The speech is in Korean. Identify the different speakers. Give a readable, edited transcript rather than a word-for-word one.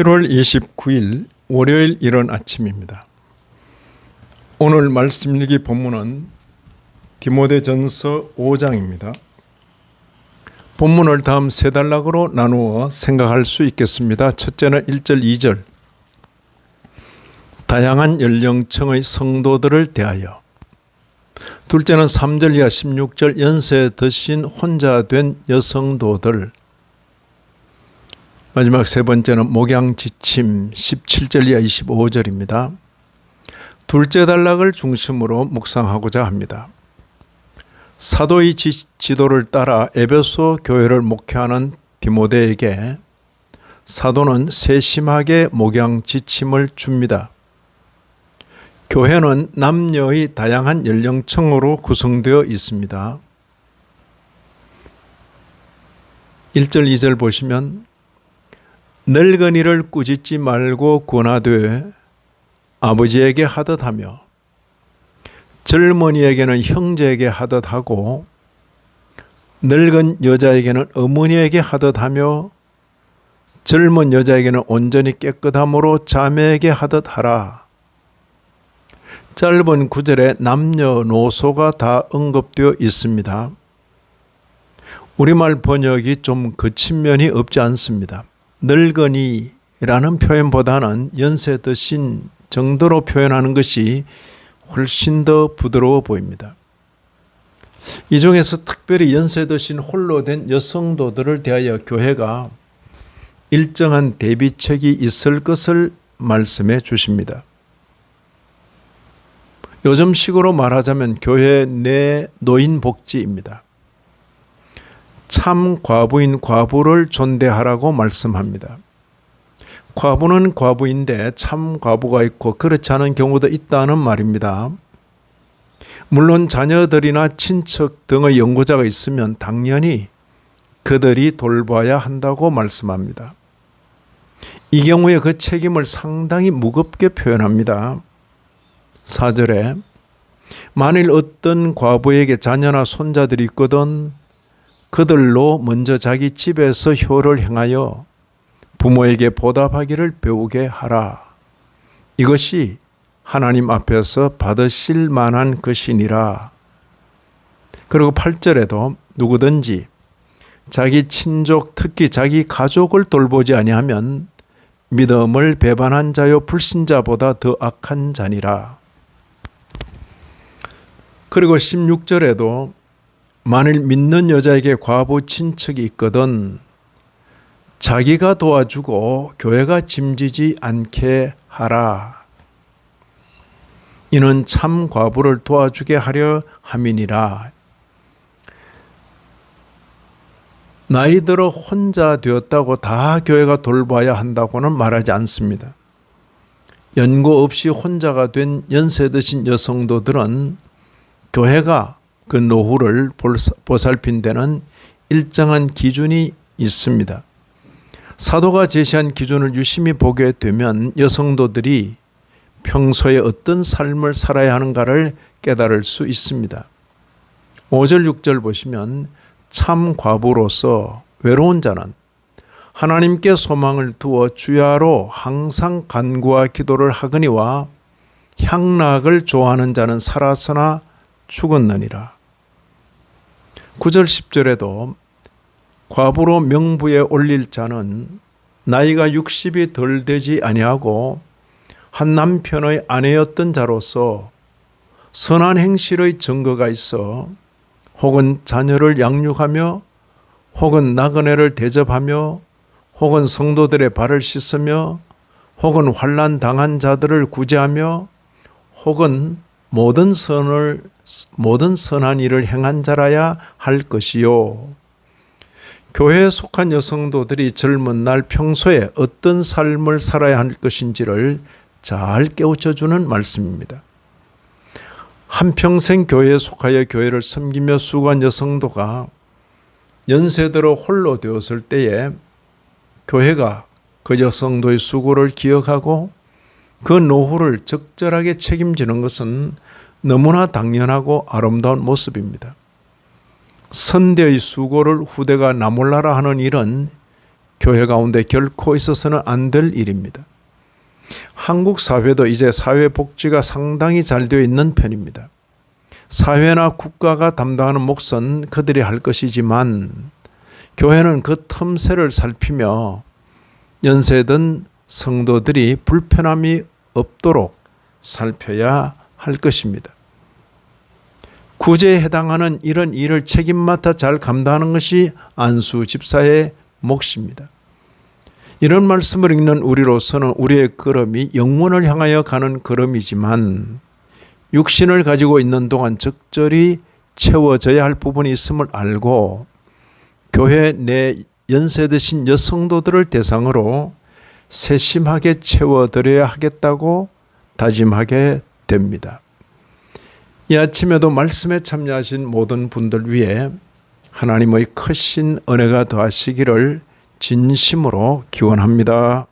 Speaker 1: 7월 29일 월요일 이른 아침입니다. 오늘 말씀 읽기 본문은 디모데전서 5장입니다. 본문을 다음 세 단락으로 나누어 생각할 수 있겠습니다. 첫째는 1절, 2절. 다양한 연령층의 성도들을 대하여. 둘째는 3절 이하 16절 연세 드신 혼자 된 여성도들. 마지막 세 번째는 목양 지침 17절 이하 25절입니다. 둘째 단락을 중심으로 묵상하고자 합니다. 사도의 지도를 따라 에베소 교회를 목회하는 디모데에게 사도는 세심하게 목양 지침을 줍니다. 교회는 남녀의 다양한 연령층으로 구성되어 있습니다. 1절, 2절 보시면 늙은이를 꾸짖지 말고 권하되 아버지에게 하듯 하며 젊은이에게는 형제에게 하듯 하고 늙은 여자에게는 어머니에게 하듯 하며 젊은 여자에게는 온전히 깨끗함으로 자매에게 하듯 하라. 짧은 구절에 남녀노소가 다 언급되어 있습니다. 우리말 번역이 좀 거친 면이 없지 않습니다. 늙은이라는 표현보다는 연세 드신 정도로 표현하는 것이 훨씬 더 부드러워 보입니다. 이 중에서 특별히 연세 드신 홀로 된 여성도들을 대하여 교회가 일정한 대비책이 있을 것을 말씀해 주십니다. 요즘식으로 말하자면 교회 내 노인복지입니다. 참 과부인 과부를 존대하라고 말씀합니다. 과부는 과부인데 참 과부가 있고 그렇지 않은 경우도 있다는 말입니다. 물론 자녀들이나 친척 등의 연구자가 있으면 당연히 그들이 돌봐야 한다고 말씀합니다. 이 경우에 그 책임을 상당히 무겁게 표현합니다. 4절에 만일 어떤 과부에게 자녀나 손자들이 있거든 그들로 먼저 자기 집에서 효를 행하여 부모에게 보답하기를 배우게 하라. 이것이 하나님 앞에서 받으실 만한 것이니라. 그리고 8절에도 누구든지 자기 친족 특히 자기 가족을 돌보지 아니하면 믿음을 배반한 자요 불신자보다 더 악한 자니라. 그리고 16절에도 만일 믿는 여자에게 과부 친척이 있거든 자기가 도와주고 교회가 짐지지 않게 하라. 이는 참 과부를 도와주게 하려 함이니라. 나이 들어 혼자 되었다고 다 교회가 돌봐야 한다고는 말하지 않습니다. 연고 없이 혼자가 된 연세 드신 여성도들은 교회가 그 노후를 보살핀 데는 일정한 기준이 있습니다. 사도가 제시한 기준을 유심히 보게 되면 여성도들이 평소에 어떤 삶을 살아야 하는가를 깨달을 수 있습니다. 5절, 6절 보시면 참 과부로서 외로운 자는 하나님께 소망을 두어 주야로 항상 간구와 기도를 하거니와 향락을 좋아하는 자는 살았으나 죽었느니라. 9절 10절에도 과부로 명부에 올릴 자는 나이가 60이 덜 되지 아니하고 한 남편의 아내였던 자로서 선한 행실의 증거가 있어 혹은 자녀를 양육하며 혹은 나그네를 대접하며 혹은 성도들의 발을 씻으며 혹은 환난 당한 자들을 구제하며 혹은 모든 선한 일을 행한 자라야 할 것이요. 교회에 속한 여성도들이 젊은 날 평소에 어떤 삶을 살아야 할 것인지를 잘 깨우쳐주는 말씀입니다. 한평생 교회에 속하여 교회를 섬기며 수고한 여성도가 연세 들어 홀로 되었을 때에 교회가 그 여성도의 수고를 기억하고 그 노후를 적절하게 책임지는 것은 너무나 당연하고 아름다운 모습입니다. 선대의 수고를 후대가 나몰라라 하는 일은 교회 가운데 결코 있어서는 안 될 일입니다. 한국 사회도 이제 사회복지가 상당히 잘 되어 있는 편입니다. 사회나 국가가 담당하는 몫은 그들이 할 것이지만 교회는 그 틈새를 살피며 연세든 성도들이 불편함이 없도록 살펴야 할 것입니다. 구제에 해당하는 이런 일을 책임 맡아 잘 감당하는 것이 안수 집사의 몫입니다. 이런 말씀을 읽는 우리로서는 우리의 걸음이 영문을 향하여 가는 걸음이지만 육신을 가지고 있는 동안 적절히 채워져야 할 부분이 있음을 알고 교회 내 연세 드신 여성도들을 대상으로 세심하게 채워드려야 하겠다고 다짐하게 됩니다. 이 아침에도 말씀에 참여하신 모든 분들 위해 하나님의 크신 은혜가 더하시기를 진심으로 기원합니다.